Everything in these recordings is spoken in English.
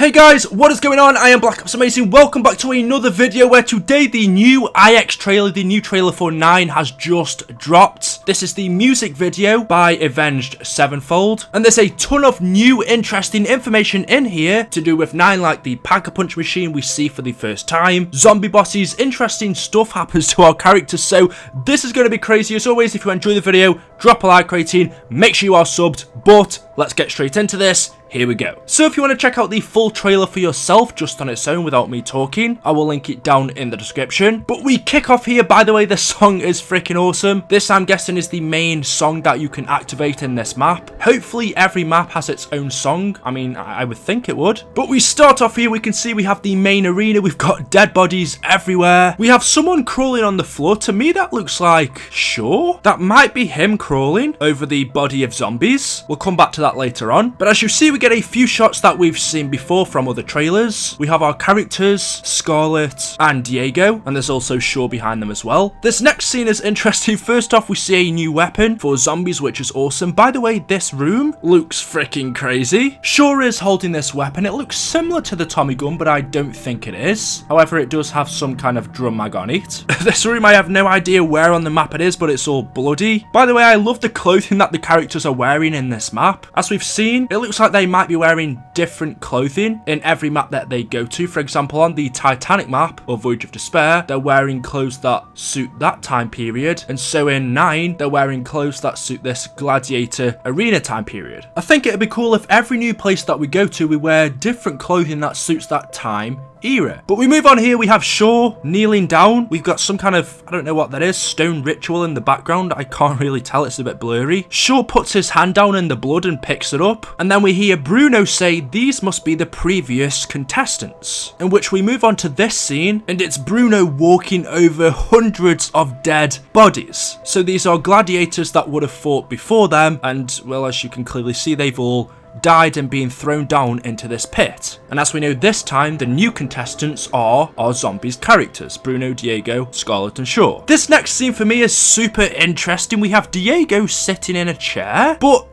Hey guys, what is going on? I am BlackOpsAmazing. Welcome back to another video where today the new IX trailer, the new trailer for 9 has just dropped. This is the music video by Avenged Sevenfold, and there's a ton of new interesting information in here to do with 9, like the Pack-a-Punch machine we see for the first time, zombie bosses, interesting stuff happens to our characters, so this is going to be crazy. As always, if you enjoy the video, drop a like rating, make sure you are subbed, but let's get straight into this. Here we go. So if you want to check out the full trailer for yourself just on its own without me talking, I will link it down in the description. But we kick off here. By the way, the song is freaking awesome. This, I'm guessing, is the main song that you can activate in this map. Hopefully every map has its own song. I mean, I would think it would. But we start off here. We can see we have the main arena. We've got dead bodies everywhere. We have someone crawling on the floor. To me, that looks like Shaw. That might be him crawling over the body of zombies. We'll come back to that later on. But as you see, we get a few shots that we've seen before from other trailers. We have our characters, Scarlet and Diego, and there's also Shaw behind them as well. This next scene is interesting. First off, we see a new weapon for zombies, which is awesome. By the way, this room looks freaking crazy. Shaw is holding this weapon. It looks similar to the Tommy gun, but I don't think it is. However, it does have some kind of drum mag on it. This room, I have no idea where on the map it is, but it's all bloody. By the way, I love the clothing that the characters are wearing in this map. As we've seen, it looks like they might be wearing different clothing in every map that they go to. For example, on the Titanic map or Voyage of Despair, they're wearing clothes that suit that time period, and so in 9 they're wearing clothes that suit this gladiator arena time period. I think it'd be cool if every new place that we go to we wear different clothing that suits that time era. But we move on here. We have Shaw kneeling down. We've got some kind of, I don't know what that is, stone ritual in the background. I can't really tell, it's a bit blurry. Shaw puts his hand down in the blood and picks it up, and then we hear Bruno say these must be the previous contestants, in which we move on to this scene, and it's Bruno walking over hundreds of dead bodies. So these are gladiators that would have fought before them, and well, as you can clearly see, they've all died and being thrown down into this pit. And as we know, this time the new contestants are our zombies characters: Bruno, Diego, Scarlet and Shaw. This next scene for me is super interesting. We have Diego sitting in a chair, but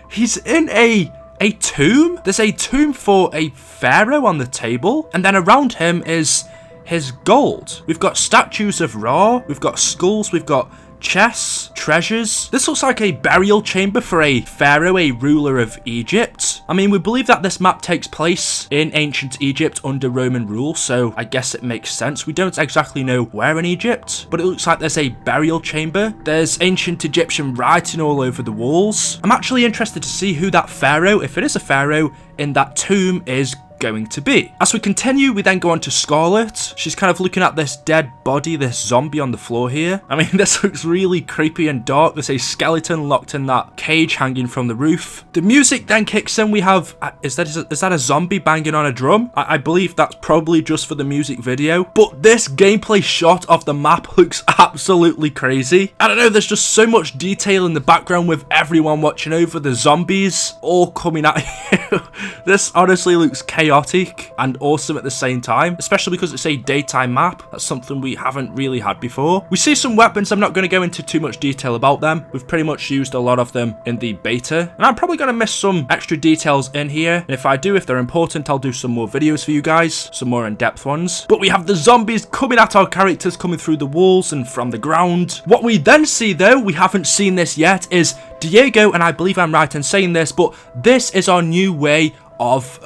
he's in a tomb. There's a tomb for a pharaoh on the table, and then around him is his gold. We've got statues of Ra, we've got skulls, we've got chests, treasures. This looks like a burial chamber for a pharaoh, a ruler of Egypt. I mean, we believe that this map takes place in ancient Egypt under Roman rule, so I guess it makes sense. We don't exactly know where in Egypt, but it looks like there's a burial chamber. There's ancient Egyptian writing all over the walls. I'm actually interested to see who that pharaoh, if it is a pharaoh, in that tomb is going to be. As we continue, we then go on to Scarlet. She's kind of looking at this dead body, this zombie on the floor here. I mean, this looks really creepy and dark. There's a skeleton locked in that cage hanging from the roof. The music then kicks in. We have, is that a zombie banging on a drum? I believe that's probably just for the music video, but this gameplay shot of the map looks absolutely crazy. I don't know, there's just so much detail in the background with everyone watching over, the zombies all coming at you. This honestly looks chaotic and awesome at the same time, especially because it's a daytime map. That's something we haven't really had before. We see some weapons. I'm not going to go into too much detail about them. We've pretty much used a lot of them in the beta, and I'm probably going to miss some extra details in here, and if I do, if they're important, I'll do some more videos for you guys, some more in-depth ones. But we have the zombies coming at our characters, coming through the walls and from the ground. What we then see, though, we haven't seen this yet, is Diego, and I believe I'm right in saying this, but this is our new way of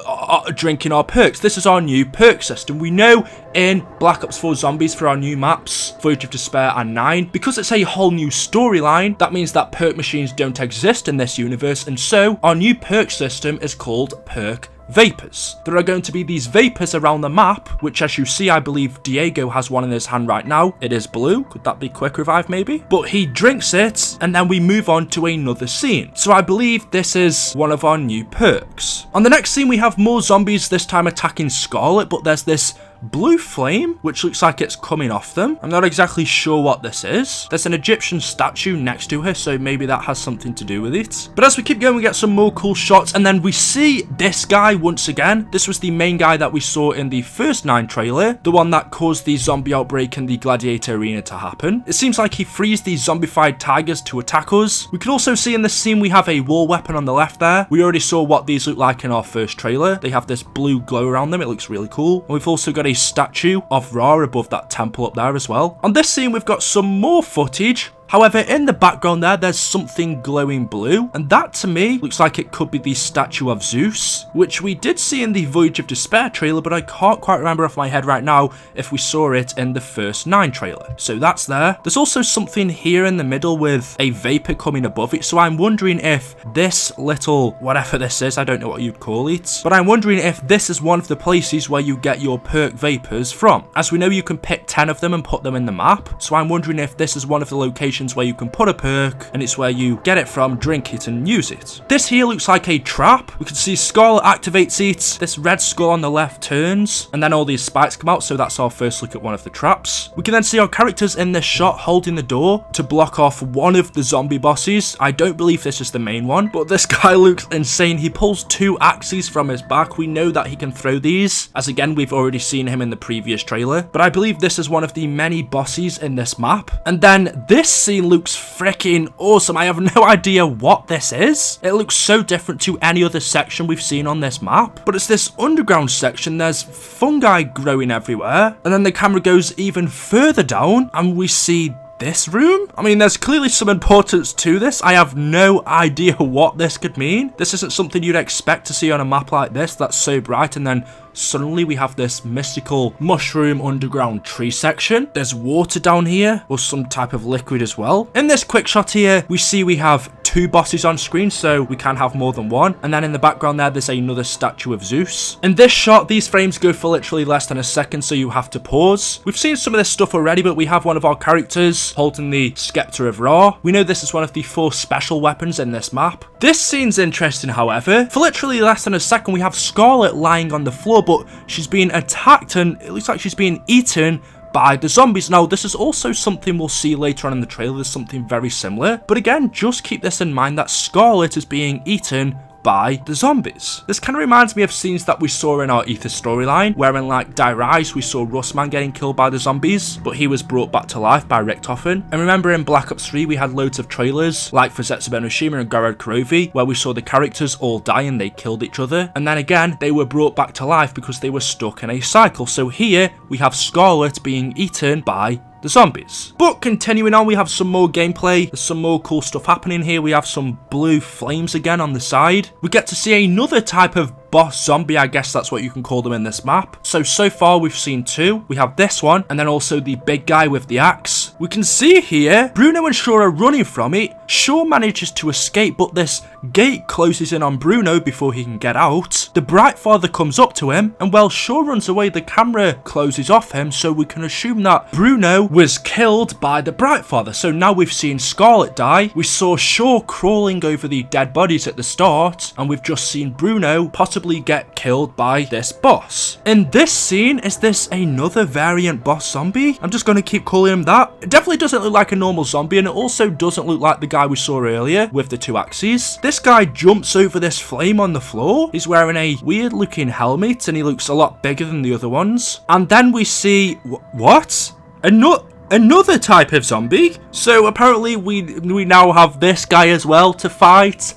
drinking our perks. This is our new perk system. We know in Black Ops 4 Zombies, for our new maps, Voyage of Despair and 9, because it's a whole new storyline, that means that perk machines don't exist in this universe, and so our new perk system is called Perk Vapors. There are going to be these vapors around the map, which, as you see, I believe Diego has one in his hand right now. It is blue. Could that be quick revive maybe? But he drinks it, and then we move on to another scene. So I believe this is one of our new perks. On the next scene, we have more zombies, this time attacking Scarlet, but there's this blue flame, which looks like it's coming off them. I'm not exactly sure what this is. There's an Egyptian statue next to her, so maybe that has something to do with it. But as we keep going, we get some more cool shots, and then we see this guy once again. This was the main guy that we saw in the first 9 trailer, the one that caused the zombie outbreak in the gladiator arena to happen. It seems like he frees these zombified tigers to attack us. We can also see in this scene we have a war weapon on the left there. We already saw what these look like in our first trailer. They have this blue glow around them. It looks really cool. And we've also got a statue of Ra above that temple up there as well. On this scene, we've got some more footage. However, in the background there's something glowing blue, and that to me looks like it could be the statue of Zeus, which we did see in the Voyage of Despair trailer, but I can't quite remember off my head right now if we saw it in the first 9 trailer. So that's there. There's also something here in the middle with a vapor coming above it, so I'm wondering if this little, whatever this is, I don't know what you'd call it, but I'm wondering if this is one of the places where you get your perk vapors from. As we know, you can pick 10 of them and put them in the map, so I'm wondering if this is one of the locations where you can put a perk, and it's where you get it from, drink it, and use it. This here looks like a trap. We can see Scarlet activates it, this red skull on the left turns, and then all these spikes come out, so that's our first look at one of the traps. We can then see our characters in this shot holding the door to block off one of the zombie bosses. I don't believe this is the main one, but this guy looks insane. He pulls 2 axes from his back. We know that he can throw these, as again, we've already seen him in the previous trailer, but I believe this is one of the many bosses in this map. And then this scene looks freaking awesome. I have no idea what this is. It looks so different to any other section we've seen on this map, but it's this underground section. There's fungi growing everywhere, and then the camera goes even further down and we see this room? I mean, there's clearly some importance to this. I have no idea what this could mean. This isn't something you'd expect to see on a map like this that's so bright, and then suddenly we have this mystical mushroom underground tree section. There's water down here, or some type of liquid as well. In this quick shot here, we see we have 2 bosses on screen, so we can have more than one. And then in the background there's another statue of Zeus. In this shot, these frames go for literally less than a second, so you have to pause. We've seen some of this stuff already, but we have one of our characters holding the Scepter of Ra. We know this is one of the 4 special weapons in this map. This scene's interesting, however. For literally less than a second, we have Scarlet lying on the floor, but she's being attacked and it looks like she's being eaten by the zombies. Now, this is also something we'll see later on in the trailer. There's something very similar, but again, just keep this in mind that Scarlet is being eaten by the zombies. This kind of reminds me of scenes that we saw in our Ether storyline, where in like Die Rise we saw Russman getting killed by the zombies, but he was brought back to life by Richtofen. And remember in Black Ops 3 we had loads of trailers, like for Zetsuben Oshima and Garad Kurovi, where we saw the characters all die and they killed each other, and then again they were brought back to life because they were stuck in a cycle. So here we have Scarlet being eaten by the zombies. But continuing on, we have some more gameplay. There's some more cool stuff happening here. We have some blue flames again on the side. We get to see another type of boss zombie, I guess that's what you can call them in this map. So far we've seen 2. We have this one, and then also the big guy with the axe. We can see here, Bruno and Shaw are running from it. Shaw manages to escape, but this gate closes in on Bruno before he can get out. The Bright Father comes up to him, and while Shaw runs away, the camera closes off him, so we can assume that Bruno was killed by the Bright Father. So now we've seen Scarlet die. We saw Shaw crawling over the dead bodies at the start, and we've just seen Bruno possibly get killed by this boss. In this scene, is this another variant boss zombie? I'm just going to keep calling him that. It definitely doesn't look like a normal zombie, and it also doesn't look like the guy we saw earlier with the 2 axes. This guy jumps over this flame on the floor. He's wearing a weird looking helmet, and he looks a lot bigger than the other ones. And then we see what? Another type of zombie. So apparently we now have this guy as well to fight.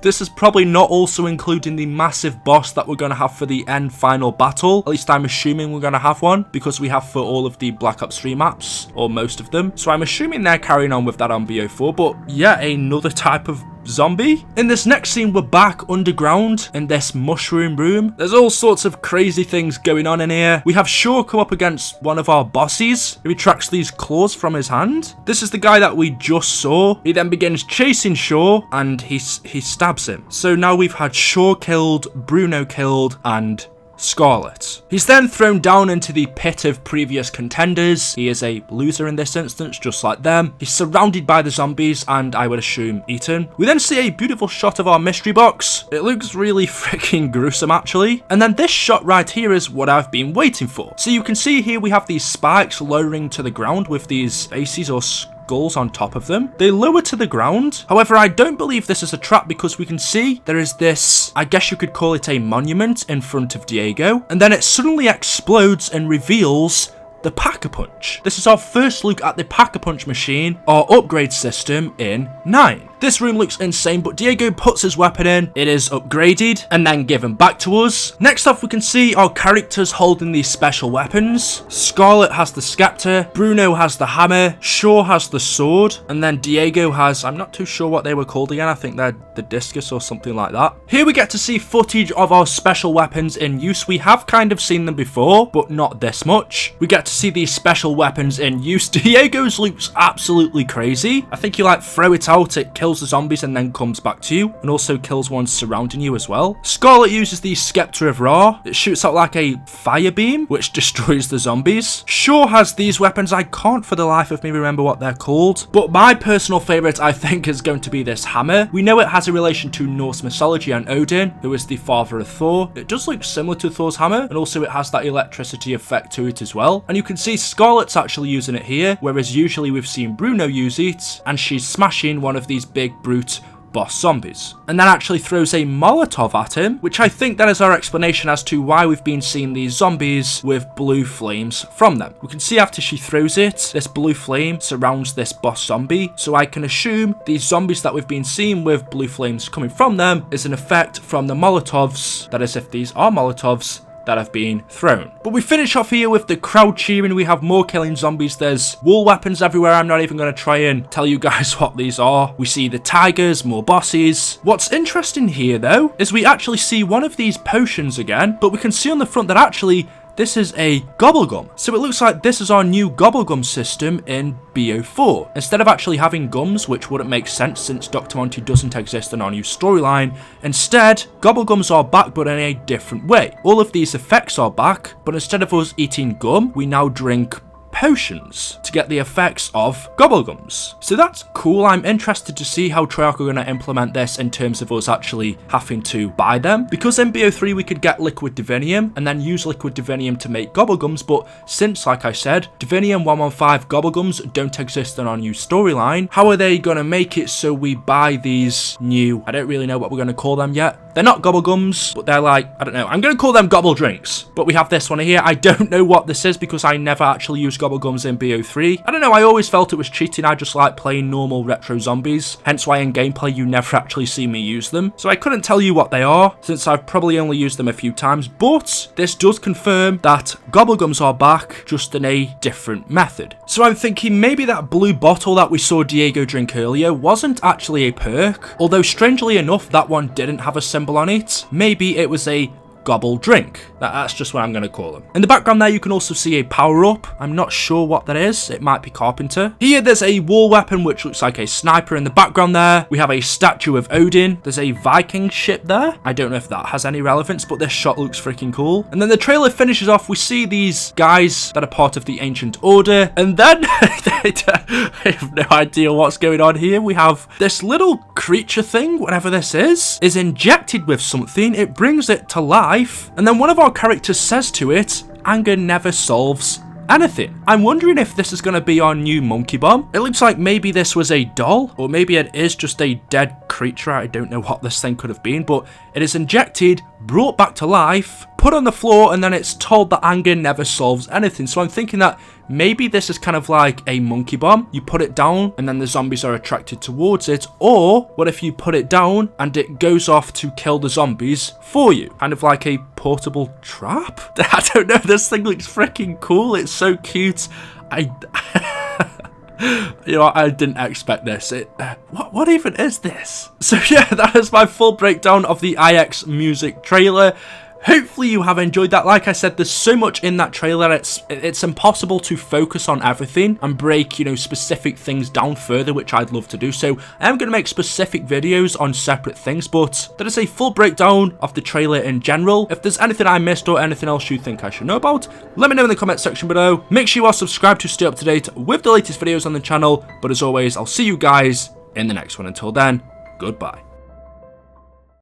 This is probably not also including the massive boss that we're going to have for the end final battle. At least I'm assuming we're going to have one, because we have for all of the Black Ops 3 maps, or most of them. So I'm assuming they're carrying on with that on BO4, but yeah, another type of zombie. In this next scene, we're back underground in this mushroom room. There's all sorts of crazy things going on in here. We have Shaw come up against one of our bosses who retracts these claws from his hand. This is the guy that we just saw. He then begins chasing Shaw and he stabs him. So now we've had Shaw killed, Bruno killed, and Scarlet. He's then thrown down into the pit of previous contenders. He is a loser in this instance, just like them. He's surrounded by the zombies and I would assume eaten. We then see a beautiful shot of our mystery box. It looks really freaking gruesome actually. And then this shot right here is what I've been waiting for. So you can see here we have these spikes lowering to the ground with these faces or skulls on top of them. They lower to the ground. However, I don't believe this is a trap because we can see there is this, I guess you could call it a monument in front of Diego. And then it suddenly explodes and reveals the Pack-a-Punch. This is our first look at the Pack-a-Punch machine, our upgrade system in 9. This room looks insane, but Diego puts his weapon in, it is upgraded, and then given back to us. Next off, we can see our characters holding these special weapons. Scarlet has the scepter, Bruno has the hammer, Shaw has the sword, and then Diego has, I'm not too sure what they were called again, I think they're the discus or something like that. Here we get to see footage of our special weapons in use. We have kind of seen them before, but not this much. We get to see these special weapons in use. Diego's looks absolutely crazy. I think you like throw it out, it kills the zombies and then comes back to you, and also kills ones surrounding you as well. Scarlet uses the Scepter of Ra. It shoots out like a fire beam, which destroys the zombies. Shaw has these weapons. I can't for the life of me remember what they're called, but my personal favorite I think is going to be this hammer. We know it has a relation to Norse mythology and Odin, who is the father of Thor. It does look similar to Thor's hammer, and also it has that electricity effect to it as well. And you can see Scarlet's actually using it here, whereas usually we've seen Bruno use it, and she's smashing one of these big brute boss zombies, and then actually throws a Molotov at him, which I think that is our explanation as to why we've been seeing these zombies with blue flames from them. We can see after she throws it, this blue flame surrounds this boss zombie, so I can assume these zombies that we've been seeing with blue flames coming from them is an effect from the Molotovs, that is if these are Molotovs that have been thrown. But we finish off here with the crowd cheering. We have more killing zombies. There's wall weapons everywhere. I'm not even going to try and tell you guys what these are. We see the tigers, more bosses. What's interesting here though is we actually see one of these potions again, but we can see on the front that actually this is a gobblegum. So it looks like this is our new gobblegum system in BO4. Instead of actually having gums, which wouldn't make sense since Dr. Monty doesn't exist in our new storyline, instead, gobblegums are back but in a different way. All of these effects are back, but instead of us eating gum, we now drink potions to get the effects of gobblegums. So that's cool. I'm interested to see how Treyarch are going to implement this in terms of us actually having to buy them, because in BO3 we could get liquid divinium and then use liquid divinium to make gobblegums, but since, like I said, divinium 115 gobblegums don't exist in our new storyline, how are they going to make it so we buy these new, I don't really know what we're going to call them yet. They're not gobblegums, but they're like, I don't know, I'm going to call them gobble drinks. But we have this one here. I don't know what this is because I never actually used gobblegums in BO3. I don't know, I always felt it was cheating. I just like playing normal retro zombies, hence why in gameplay you never actually see me use them. So I couldn't tell you what they are, since I've probably only used them a few times, but this does confirm that gobblegums are back, just in a different method. So I'm thinking maybe that blue bottle that we saw Diego drink earlier wasn't actually a perk, although strangely enough that one didn't have a symbol on it. Maybe it was a gobble drink. That's just what I'm going to call them. In the background there you can also see a power up. I'm not sure what that is. It might be carpenter. Here there's a war weapon which looks like a sniper. In the background there we have a statue of Odin. There's a Viking ship there. I don't know if that has any relevance, but this shot looks freaking cool. And then the trailer finishes off. We see these guys that are part of the Ancient Order, and then I have no idea what's going on here. We have this little creature thing, whatever this is injected with something. It brings it to life, and then one of our characters says to it, "Anger never solves anything." I'm wondering if this is going to be our new monkey bomb. It looks like maybe this was a doll, or maybe it is just a dead creature. I don't know what this thing could have been, but it is injected, brought back to life, put on the floor, and then it's told that anger never solves anything. So I'm thinking that maybe this is kind of like a monkey bomb. You put it down and then the zombies are attracted towards it. Or what if you put it down and it goes off to kill the zombies for you? Kind of like a portable trap? I don't know. This thing looks freaking cool. It's so cute. You know, I didn't expect this. What even is this? So yeah, that is my full breakdown of the IX music trailer. hopefully you have enjoyed that. Like I said, there's so much in that trailer, it's impossible to focus on everything and break, you know, specific things down further, which I'd love to do. So I am going to make specific videos on separate things, but that is a full breakdown of the trailer in general. If there's anything I missed or anything else you think I should know about, let me know in the comment section below. Make sure you are subscribed to stay up to date with the latest videos on the channel, but as always, I'll see you guys in the next one. Until then, goodbye.